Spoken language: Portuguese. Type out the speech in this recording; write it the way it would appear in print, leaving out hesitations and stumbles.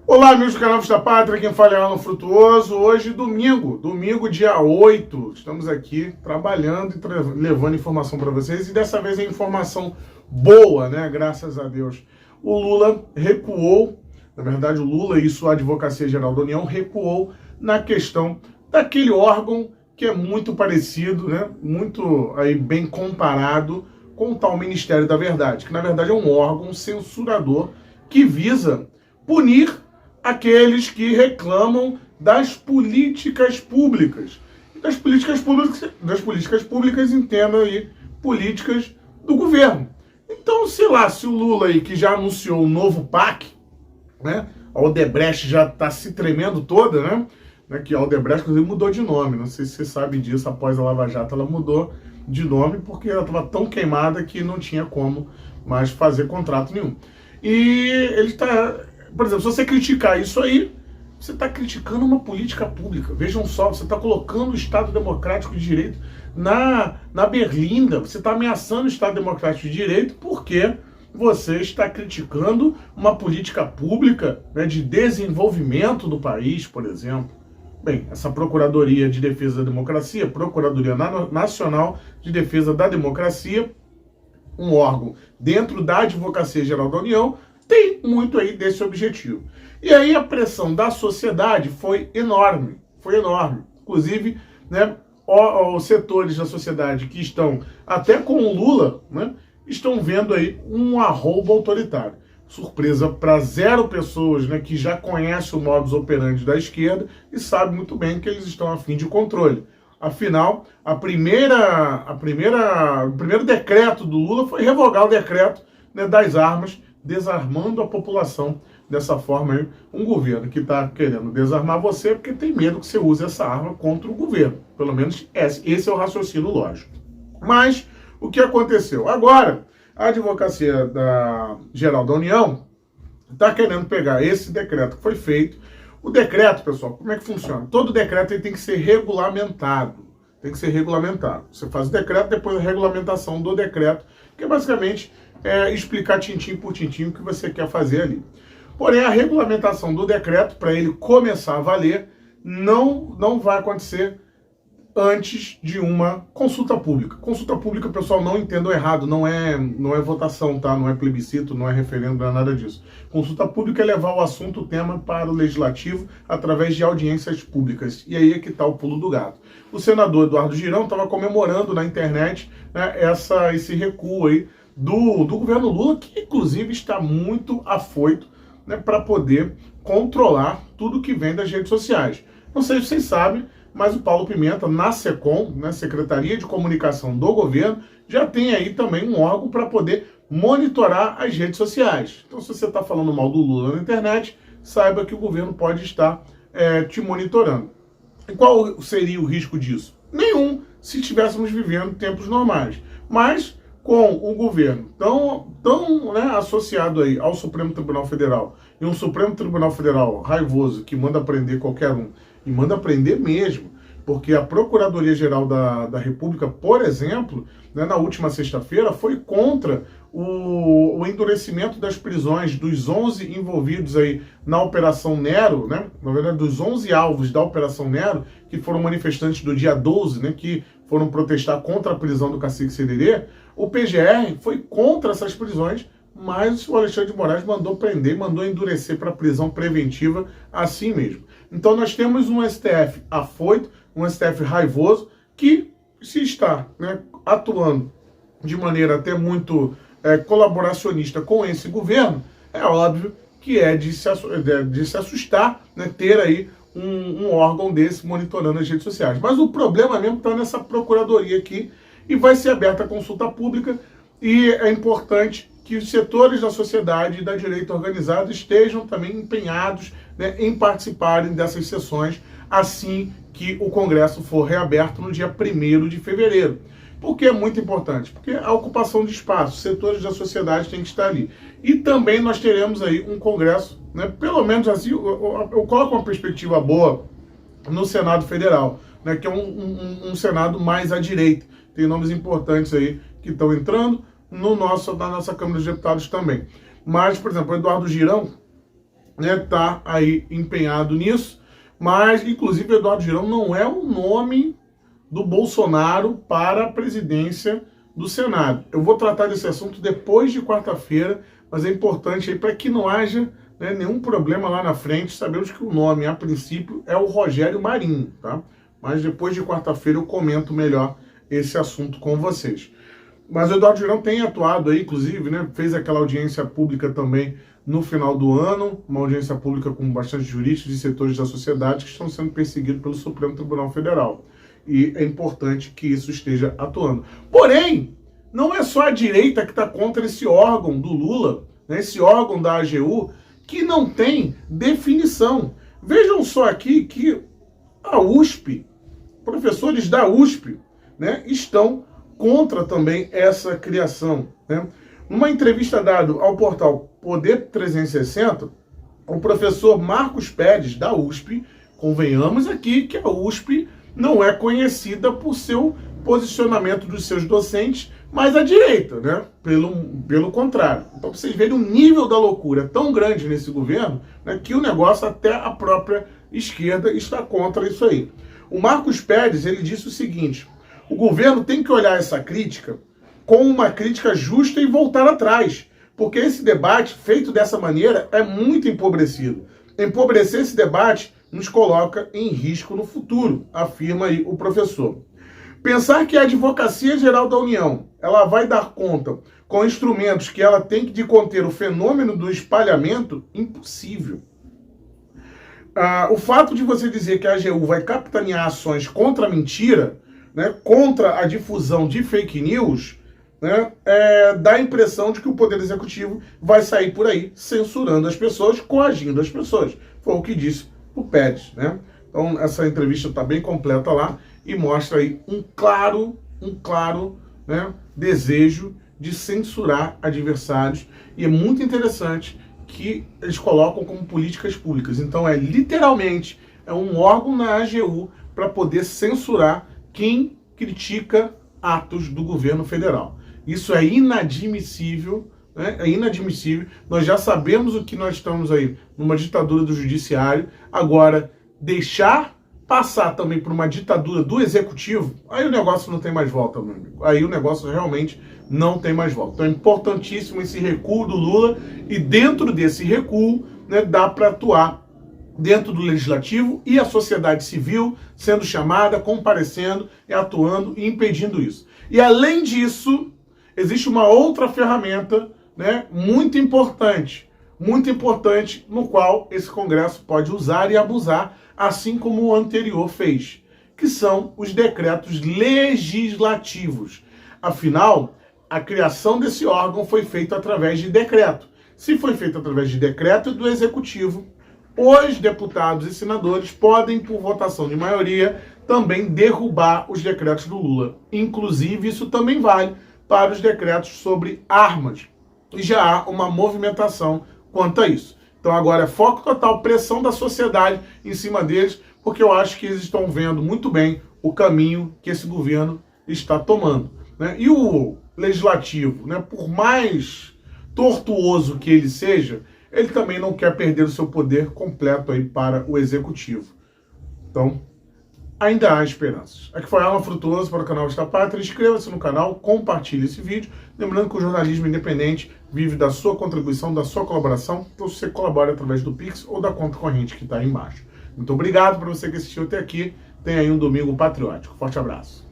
Olá, amigos do canal Vista Pátria, quem fala é Alan Frutuoso. Hoje, domingo, dia 8, estamos aqui trabalhando e levando informação para vocês. E dessa vez é informação boa, né? Graças a Deus. O Lula recuou, na verdade o Lula e sua Advocacia Geral da União recuou na questão daquele órgão que é muito parecido, né? Muito aí bem comparado com o tal Ministério da Verdade, que na verdade é um órgão censurador que visa punir aqueles que reclamam das políticas públicas. Das políticas públicas, entendam aí, políticas do governo. Então, sei lá, se o Lula aí, que já anunciou o novo PAC, né, a Odebrecht já está se tremendo toda, né, que a Odebrecht, inclusive, mudou de nome, não sei se você sabe disso, após a Lava Jato ela mudou de nome, porque ela estava tão queimada que não tinha como mais fazer contrato nenhum. E ele está... Por exemplo, se você criticar isso aí, você está criticando uma política pública. Vejam só, você está colocando o Estado Democrático de Direito na berlinda. Você está ameaçando o Estado Democrático de Direito porque você está criticando uma política pública, né, de desenvolvimento do país, por exemplo. Bem, essa Procuradoria de Defesa da Democracia, Procuradoria Nacional de Defesa da Democracia, um órgão dentro da Advocacia Geral da União, tem muito aí desse objetivo. E aí a pressão da sociedade foi enorme, Inclusive, né, os setores da sociedade que estão até com o Lula, né, estão vendo aí um arroubo autoritário. Surpresa para zero pessoas, né, que já conhecem o modus operandi da esquerda e sabem muito bem que eles estão a fim de controle. Afinal, o primeiro decreto do Lula foi revogar o decreto, né, das armas, desarmando a população. Dessa forma aí, um governo que está querendo desarmar você porque tem medo que você use essa arma contra o governo. Pelo menos esse é o raciocínio lógico. Mas o que aconteceu? Agora, a Advocacia Geral da União está querendo pegar esse decreto que foi feito. O decreto, pessoal, como é que funciona? Todo decreto ele tem que ser regulamentado. Você faz o decreto, depois a regulamentação do decreto, que é basicamente explicar tintim por tintim o que você quer fazer ali. Porém, a regulamentação do decreto, para ele começar a valer, não vai acontecer antes de uma consulta pública. Consulta pública, pessoal, não entendam errado, não é votação, tá? Não é plebiscito, não é referendo, não é nada disso. Consulta pública é levar o assunto, o tema, para o legislativo através de audiências públicas. E aí é que está o pulo do gato. O senador Eduardo Girão estava comemorando na internet, né, esse recuo aí do governo Lula, que inclusive está muito afoito, né, para poder controlar tudo que vem das redes sociais. Não sei se vocês sabem, mas o Paulo Pimenta, na SECOM, né, Secretaria de Comunicação do Governo, já tem aí também um órgão para poder monitorar as redes sociais. Então, se você está falando mal do Lula na internet, saiba que o governo pode estar te monitorando. E qual seria o risco disso? Nenhum, se estivéssemos vivendo tempos normais. Mas, com o governo tão né, associado aí ao Supremo Tribunal Federal, e um Supremo Tribunal Federal raivoso que manda prender qualquer um, e manda prender mesmo, porque a Procuradoria-Geral da República, por exemplo, né, na última sexta-feira, foi contra o endurecimento das prisões dos 11 envolvidos aí na Operação Nero, né, na verdade, dos 11 alvos da Operação Nero, que foram manifestantes do dia 12, né, que foram protestar contra a prisão do Cacique Sererê. O PGR foi contra essas prisões, mas o Alexandre de Moraes mandou prender, mandou endurecer para prisão preventiva assim mesmo. Então nós temos um STF afoito, um STF raivoso, que se está, né, atuando de maneira até muito colaboracionista com esse governo, é óbvio que é de se assustar, né, ter aí um órgão desse monitorando as redes sociais. Mas o problema mesmo está nessa procuradoria aqui, e vai ser aberta a consulta pública, e é importante que os setores da sociedade e da direita organizada estejam também empenhados, né, em participarem dessas sessões assim que o Congresso for reaberto no dia 1º de fevereiro. Por que é muito importante? Porque a ocupação de espaço, os setores da sociedade têm que estar ali. E também nós teremos aí um Congresso, né, pelo menos assim, eu coloco uma perspectiva boa no Senado Federal, né, que é um Senado mais à direita. Tem nomes importantes aí que estão entrando na nossa Câmara dos Deputados também. Mas, por exemplo, o Eduardo Girão, né, tá aí empenhado nisso, mas inclusive Eduardo Girão não é o nome do Bolsonaro para a presidência do Senado. Eu vou tratar desse assunto depois de quarta-feira, mas é importante aí para que não haja, né, nenhum problema lá na frente. Sabemos que o nome, a princípio, é o Rogério Marinho, tá? Mas depois de quarta-feira eu comento melhor esse assunto com vocês. Mas o Eduardo Girão tem atuado aí, inclusive, né, fez aquela audiência pública também no final do ano, uma audiência pública com bastante juristas e setores da sociedade que estão sendo perseguidos pelo Supremo Tribunal Federal. E é importante que isso esteja atuando. Porém, não é só a direita que está contra esse órgão do Lula, né, esse órgão da AGU, que não tem definição. Vejam só aqui que a USP, professores da USP, né, estão contra também essa criação, né? Numa entrevista dada ao portal Poder 360, o professor Marcos Pérez, da USP, convenhamos aqui que a USP não é conhecida por seu posicionamento dos seus docentes mais à direita, né? Pelo contrário. Então, vocês verem o nível da loucura tão grande nesse governo, né, que o negócio até a própria esquerda está contra isso aí. O Marcos Pérez, ele disse o seguinte: o governo tem que olhar essa crítica com uma crítica justa e voltar atrás, porque esse debate feito dessa maneira é muito empobrecido. Empobrecer esse debate nos coloca em risco no futuro, afirma aí o professor. Pensar que a Advocacia Geral da União ela vai dar conta com instrumentos que ela tem de conter o fenômeno do espalhamento, impossível. O fato de você dizer que a AGU vai capitanear ações contra a mentira, né, contra a difusão de fake news, né, dá a impressão de que o Poder Executivo vai sair por aí censurando as pessoas, coagindo as pessoas. Foi o que disse o Pérez, né? Então, essa entrevista está bem completa lá e mostra aí um claro, né, desejo de censurar adversários. E é muito interessante que eles colocam como políticas públicas. Então, literalmente um órgão na AGU para poder censurar quem critica atos do governo federal. Isso é inadmissível, né? É inadmissível. Nós já sabemos o que nós estamos aí numa ditadura do judiciário. Agora, deixar passar também por uma ditadura do executivo, aí o negócio não tem mais volta, meu amigo. Aí o negócio realmente não tem mais volta. Então é importantíssimo esse recuo do Lula e dentro desse recuo, né, dá para atuar dentro do legislativo e a sociedade civil sendo chamada, comparecendo e atuando e impedindo isso. E além disso, existe uma outra ferramenta, né, muito importante, no qual esse Congresso pode usar e abusar, assim como o anterior fez, que são os decretos legislativos. Afinal, a criação desse órgão foi feita através de decreto. Se foi feito através de decreto do Executivo, os deputados e senadores podem, por votação de maioria, também derrubar os decretos do Lula. Inclusive, isso também vale para os decretos sobre armas. E já há uma movimentação quanto a isso. Então agora é foco total, pressão da sociedade em cima deles, porque eu acho que eles estão vendo muito bem o caminho que esse governo está tomando, né? E o legislativo, né, por mais tortuoso que ele seja, ele também não quer perder o seu poder completo aí para o executivo. Então, ainda há esperanças. Aqui foi Alan Frutuoso para o canal Esta Pátria. Inscreva-se no canal, compartilhe esse vídeo. Lembrando que o jornalismo independente vive da sua contribuição, da sua colaboração. Então você colabora através do Pix ou da conta corrente que está aí embaixo. Muito obrigado para você que assistiu até aqui. Tenha aí um domingo patriótico. Forte abraço.